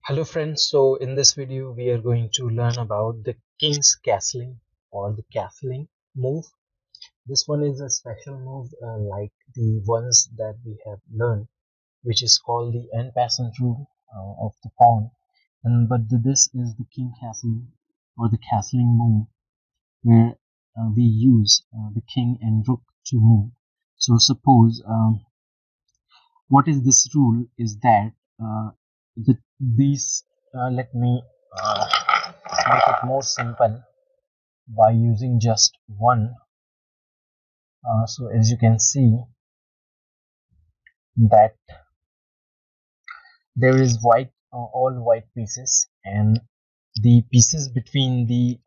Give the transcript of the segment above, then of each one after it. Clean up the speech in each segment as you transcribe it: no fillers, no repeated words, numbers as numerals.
Hello friends, so in this video we are going to learn about the King's Castling or the castling move. This one is a special move like the ones that we have learned, which is called the end passant rule of the pawn. This is the King Castling or the castling move where we use the King and Rook to move. So suppose what is this rule is that these let me make it more simple by using just one. So as you can see that there is white, all white pieces, and the pieces between the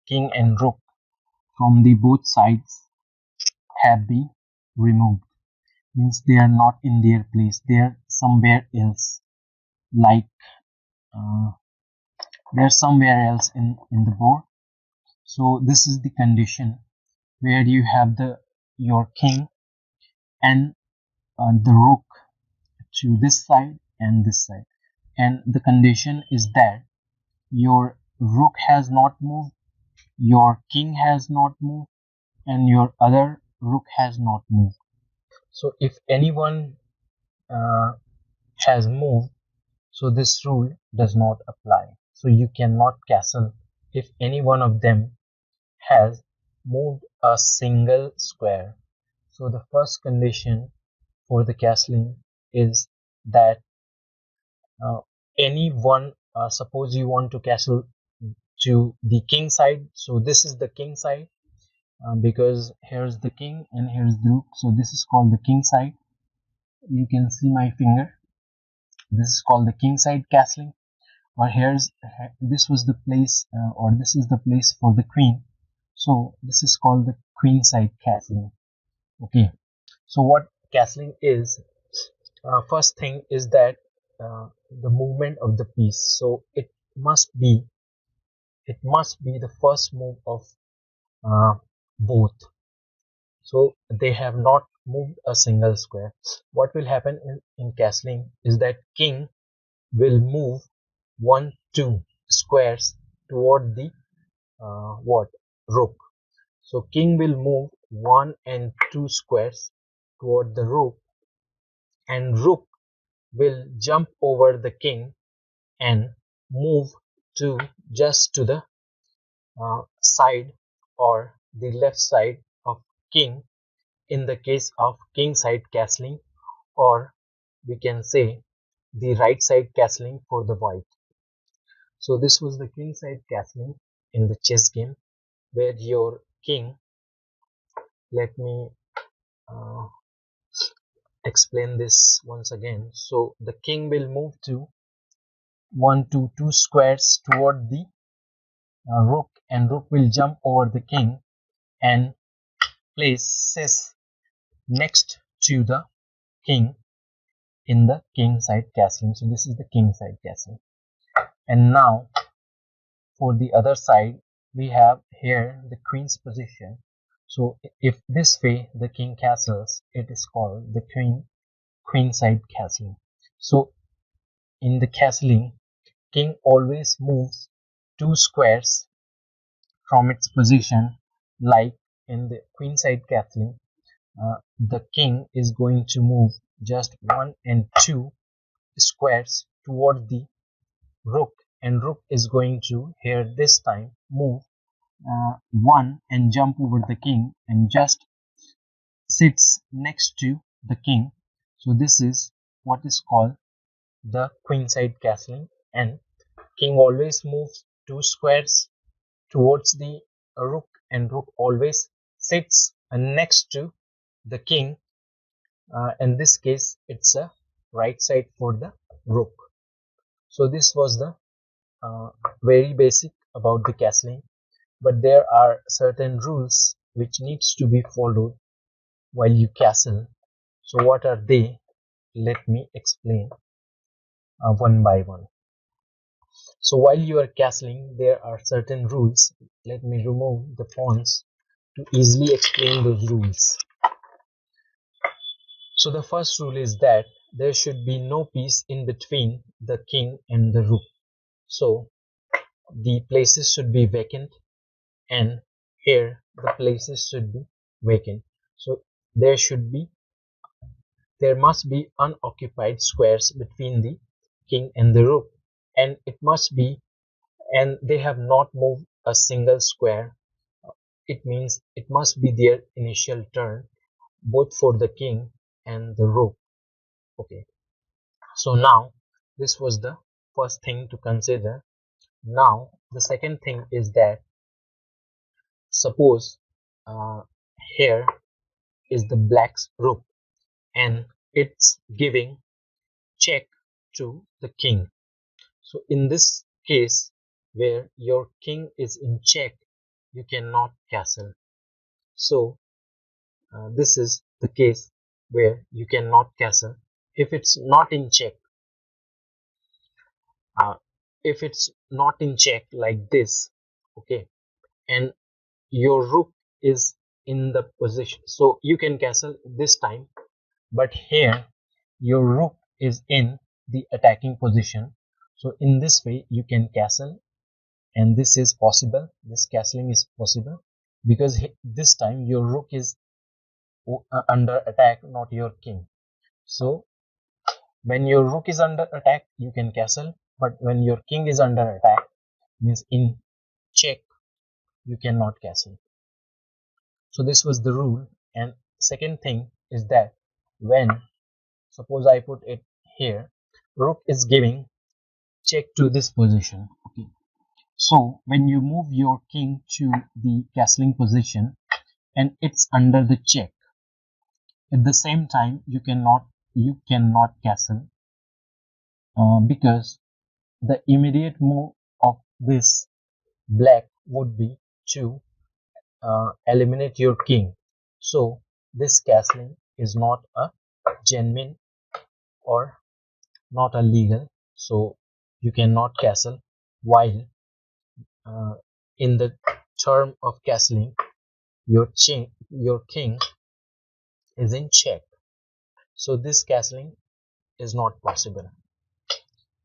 king and rook from the both sides have been removed. Means they are not in their place, they are somewhere else, like uh, they are somewhere else in the board. So this is the condition where you have the your king and the rook to this side and this side, and the condition is that your rook has not moved, your king has not moved, and your other rook has not moved. So if anyone uh, has moved, so this rule does not apply, so you cannot castle if any one of them has moved a single square. So the first condition for the castling is that uh, any one, suppose you want to castle to the king side, so this is the king side, because here's the king and here's the rook, so this is called the king side. You can see my finger, this is called the king side castling. Or here's this was the place, or this is the place for the queen, so this is called the queen side castling. Okay, so what castling is, first thing is that the movement of the piece, so it must be the first move of uh, both, so they have not moved a single square. What will happen in castling is that king will move 1 2 squares toward the what rook, so king will move 1 and 2 squares toward the rook, and rook will jump over the king and move to just to the side or the left side of king in the case of king side castling, or we can say the right side castling for the white. So this was the king side castling in the chess game, where your king, let me uh, explain this once again. So the king will move to 1 to 2 squares toward the rook, and rook will jump over the king and places next to the king in the king side castling. So this is the king side castling. And now for the other side, we have here the queen's position. So if this way the king castles, it is called the queen side castling. So in the castling, king always moves 2 squares from its position, like in the queen side castling. The king is going to move just 1 and 2 squares toward the rook, and rook is going to here this time move 1 and jump over the king and just sits next to the king. So this is what is called the queen side castling, and king always moves 2 squares towards the rook, and rook always sits next to the king. In this case it's a right side for the rook. So this was the uh, very basic about the castling, but there are certain rules which needs to be followed while you castle. So what are they? Let me explain one by one. So while you are castling, there are certain rules. Let me remove the pawns to easily explain those rules. So the first rule is that there should be no piece in between the king and the rook. So the places should be vacant, and here the places should be vacant. So there should be there must be unoccupied squares between the king and the rook, and it must be and they have not moved a single square. It means it must be their initial turn both for the king and the rook. Okay, so now this was the first thing to consider. Now the second thing is that suppose uh, here is the black's rook and it's giving check to the king. So in this case where your king is in check, you cannot castle. So this is the case where you cannot castle if it's not in check. uh, if it's not in check like this, okay, and your rook is in the position, so you can castle this time, but here your rook is in the attacking position. So in this way you can castle, and this is possible, this castling is possible because this time your rook is under attack, not your king. So when your rook is under attack you can castle, but when your king is under attack, means in check, you cannot castle. So this was the rule. And second thing is that when suppose I put it here, rook is giving check to this position, okay, so when you move your king to the castling position and it's under the check, at the same time you cannot castle, because the immediate move of this black would be to eliminate your king. So this castling is not a genuine or not a legal. So you cannot castle while uh, in the term of castling your king is in check. So this castling is not possible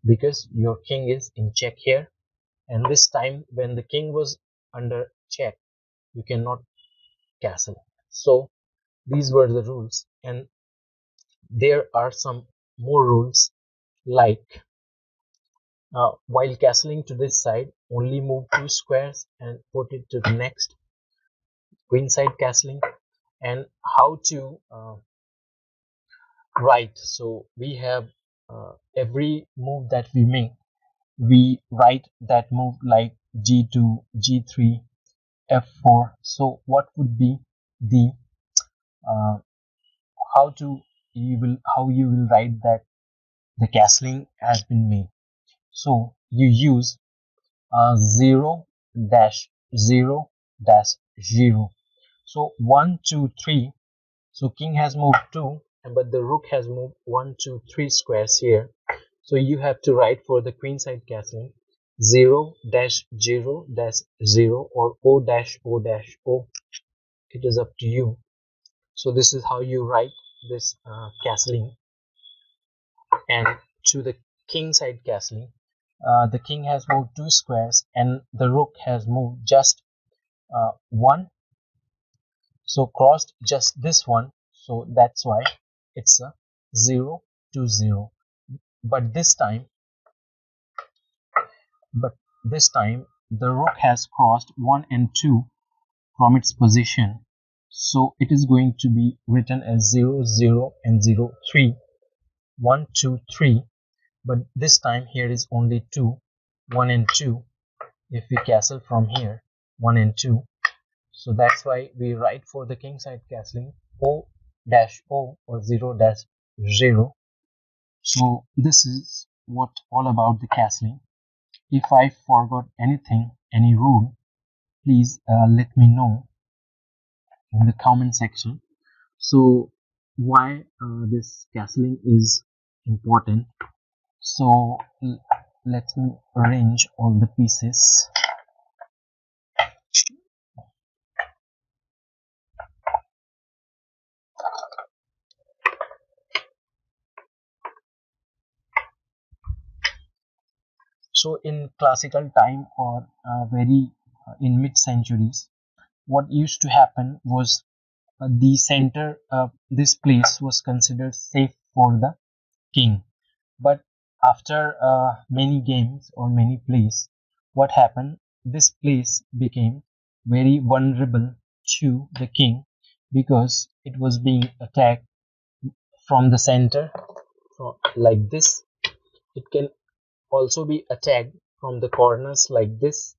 because your king is in check here, and this time when the king was under check, you cannot castle. So these were the rules, and there are some more rules like while castling to this side, only move 2 squares and put it to the next. Queenside castling, and how to write. So we have every move that we make, we write that move like g2, g3, f4. So what would be the uh, how you will write that the castling has been made. So you use 0 dash 0 dash 0. So 1 2 3. So king has moved 2, but the rook has moved 1 2 3 squares here. So you have to write for the queenside castling 0 dash 0 dash 0 or o dash o dash o. It is up to you. So this is how you write this castling. And to the king side castling, the king has moved 2 squares and the rook has moved just 1, so crossed just this one, so that's why it's a 0 to 0. But this time the rook has crossed 1 and 2 from its position, so it is going to be written as 0 0 and 0 3, 1 2 3. But this time here is only 2, 1 and 2. If we castle from here 1 and 2, so that's why we write for the king side castling o dash o or 0 dash 0. So this is what all about the castling. If I forgot anything, any rule, please let me know in the comment section. So why this castling is important. So let me arrange all the pieces. So in classical time, or very in mid centuries, what used to happen was the center this place was considered safe for the king. But after many games or many plays, what happened? This place became very vulnerable to the king because it was being attacked from the center, like this. It can also be attacked from the corners, like this,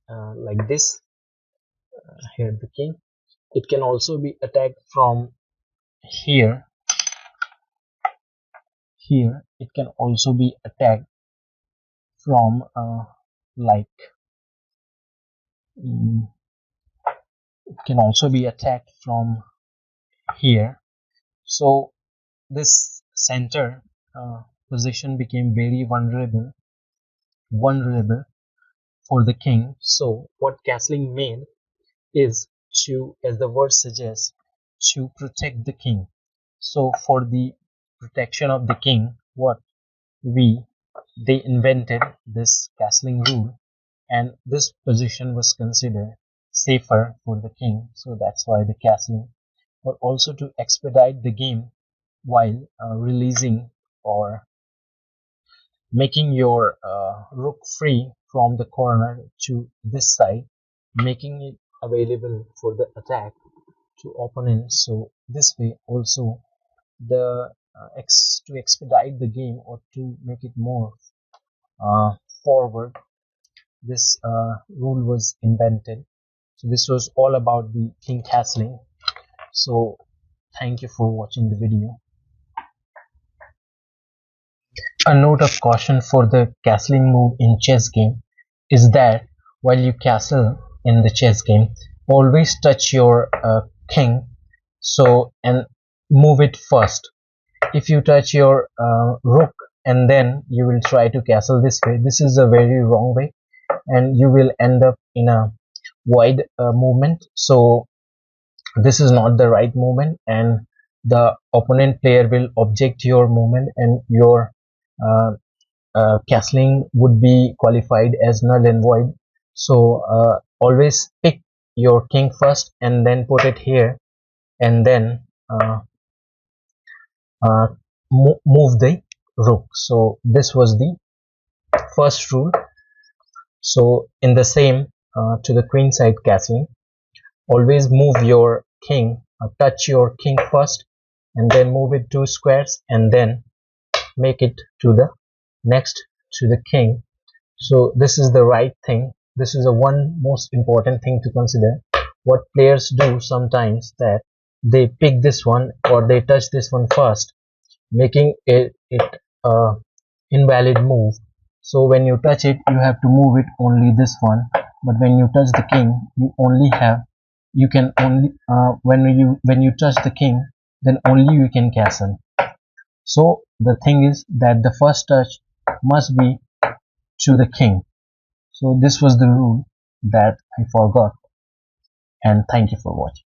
here the king. It can also be attacked from here. Here it can also be attacked from like mm, it can also be attacked from here. So this center position became very vulnerable for the king. So what castling made is to, as the word suggests, to protect the king. So for the protection of the king, what we they invented this castling rule, and this position was considered safer for the king. So that's why the castling, but also to expedite the game while releasing or making your rook free from the corner to this side, making it available for the attack to opponents. So this way also the to expedite the game or to make it more uh, forward, this rule was invented. So this was all about the king castling. So thank you for watching the video. A note of caution for the castling move in chess game is that while you castle in the chess game, always touch your king, so and move it first. If you touch your rook and then you will try to castle this way, this is a very wrong way, and you will end up in a wide movement. So this is not the right movement, and the opponent player will object your movement, and your uh, castling would be qualified as null and void. So always pick your king first and then put it here, and then uh, move the rook. So this was the first rule. So in the same to the queen side castling, always move your king, touch your king first, and then move it 2 squares, and then make it to the next to the king. So this is the right thing. This is a one most important thing to consider. What players do sometimes, that they pick this one or they touch this one first, making it a invalid move. So when you touch it, you have to move it only this one. But when you touch the king, you can only when you touch the king, then only you can castle. So the thing is that the first touch must be to the king. So this was the rule that I forgot, and thank you for watching.